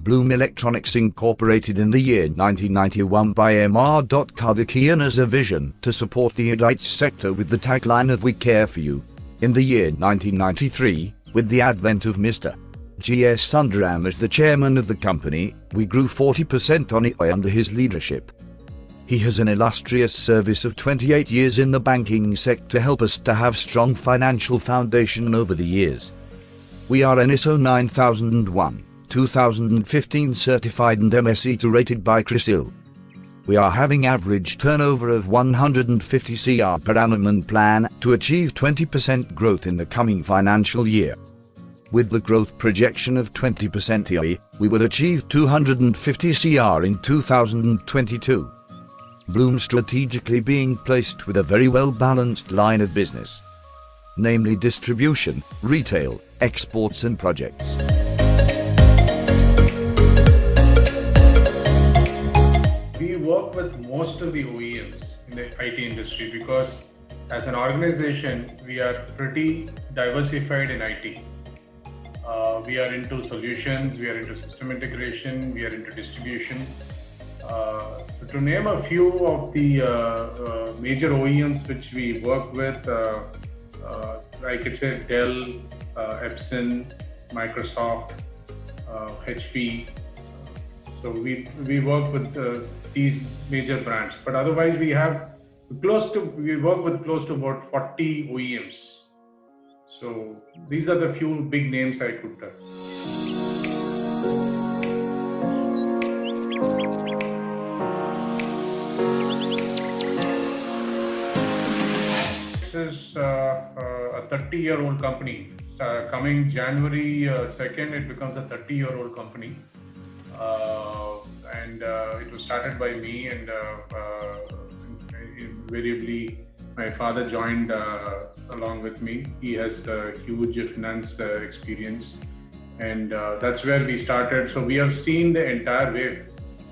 Bloom Electronics Incorporated in the year 1991 by M.R. Karthikeyan has a vision to support the EITS sector with the tagline of "We care for you." In the year 1993, with the advent of Mr. G.S. Sundaram as the chairman of the company, we grew 40% on EI under his leadership. He has an illustrious service of 28 years in the banking sector to help us to have strong financial foundation over the years. We are ISO 9001, 2015 certified and MSE2 rated by CRISIL. We are having average turnover of 150 CR per annum and plan to achieve 20% growth in the coming financial year. With the growth projection of 20% yearly, we will achieve 250 CR in 2022. Bloom strategically being placed with a very well-balanced line of business, namely distribution, retail, exports and projects. We work with most of the OEMs in the IT industry because as an organization, we are pretty diversified in IT. We are into solutions, we are into system integration, we are into distribution. So to name a few of the major OEMs which we work with, I could say Dell, Epson, Microsoft, HP. So we work with these major brands. But otherwise, we work with close to about 40 OEMs. So these are the few big names I could tell. This is a 30-year-old company. Coming January 2nd, it becomes a 30-year-old company. And it was started by me, and invariably my father joined along with me. He has a huge finance experience, and that's where we started. So we have seen the entire wave.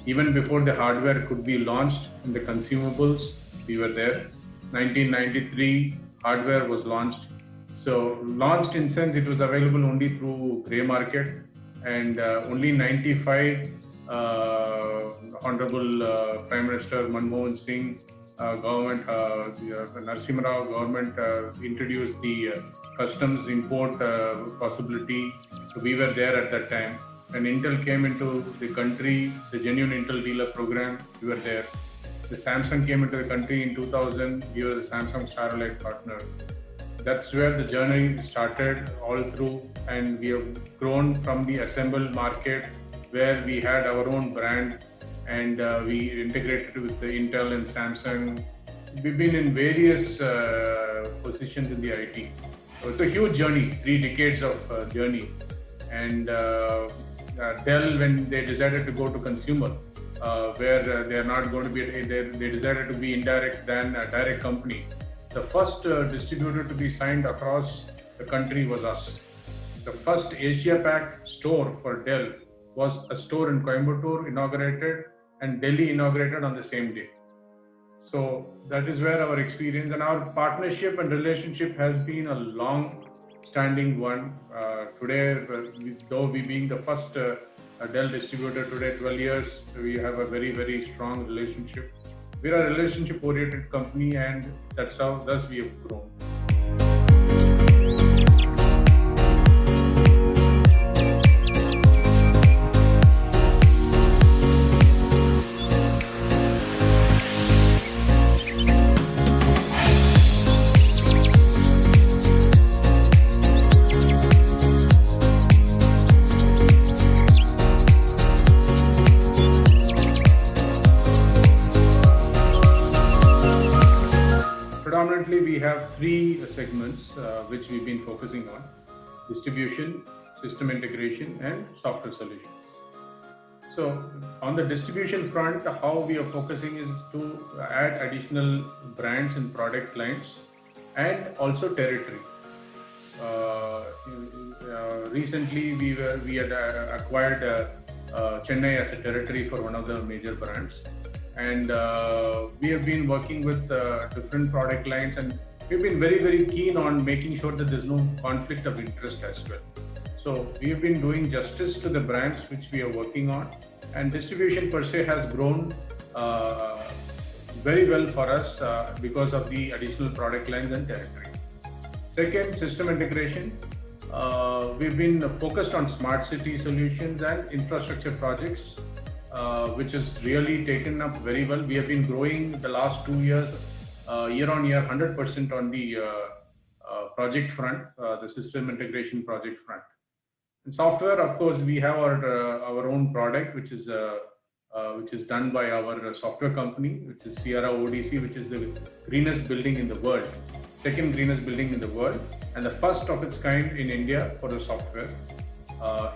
Even before the hardware could be launched in the consumables, we were there. 1993, hardware was launched. So launched in sense, it was available only through grey market, and only 95, Honorable Prime Minister Manmohan Singh government, the Narasimha Rao government introduced the customs import possibility. So we were there at that time. When Intel came into the country, the Genuine Intel Dealer Program, we were there. The Samsung came into the country in 2000, we were the Samsung Starlight partner. That's where the journey started all through, and we have grown from the assembled market where we had our own brand, and we integrated with the Intel and Samsung. We've been in various positions in the IT. So it's a huge journey, 3 decades of journey. And Dell, when they decided to go to consumer, where they are not going to be, they decided to be indirect than a direct company. The first distributor to be signed across the country was us. The first Asia Pac store for Dell was a store in Coimbatore inaugurated, and Delhi inaugurated on the same day. So that is where our experience and our partnership and relationship has been a long-standing one. Today, though we being the first Dell distributor today, 12 years, we have a very, very strong relationship. We are a relationship-oriented company, and thus we have grown. Predominantly, we have 3 segments which we've been focusing on: distribution, system integration, and software solutions. So on the distribution front, how we are focusing is to add additional brands and product lines, and also territory. Recently, we had acquired Chennai as a territory for one of the major brands. And we have been working with different product lines, and we've been very, very keen on making sure that there's no conflict of interest as well. So we have been doing justice to the brands which we are working on, and distribution per se has grown very well for us because of the additional product lines and territory. Second, system integration. We've been focused on smart city solutions and infrastructure projects, which has really taken up very well. We have been growing the last 2 years, year on year, 100% on the project front, the system integration project front. In software, of course, we have our own product, which is done by our software company, which is Sierra ODC, which is the greenest building in the world, second greenest building in the world, and the first of its kind in India for the software.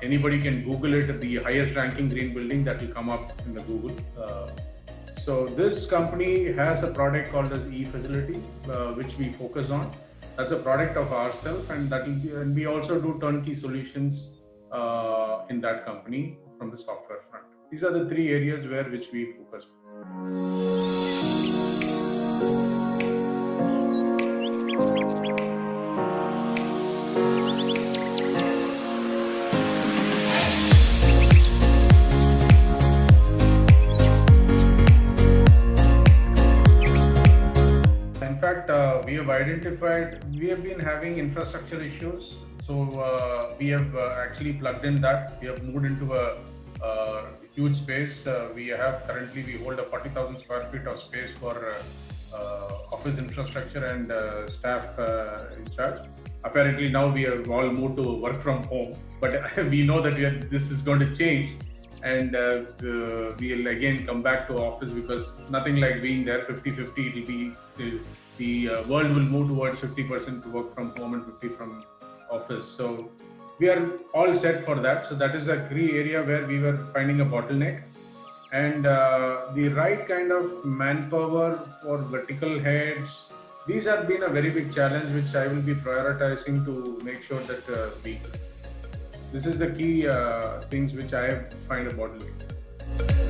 Anybody can Google it, the highest ranking green building that will come up in the Google. So this company has a product called as eFacility, which we focus on. That's a product of ourselves, and and we also do turnkey solutions in that company from the software front. These are the three areas which we focus on. In fact, we have been having infrastructure issues. So we have actually plugged in that. We have moved into a huge space. We hold a 40,000 square feet of space for office infrastructure and staff in charge. Apparently now we have all moved to work from home, but we know that this is going to change. And we'll again come back to office, because nothing like being there 50-50. The world will move towards 50% to work from home and 50 from office. So we are all set for that. So that is a key area where we were finding a bottleneck, and the right kind of manpower for vertical heads. These have been a very big challenge, which I will be prioritizing to make sure that this is the key things which I find a bottleneck.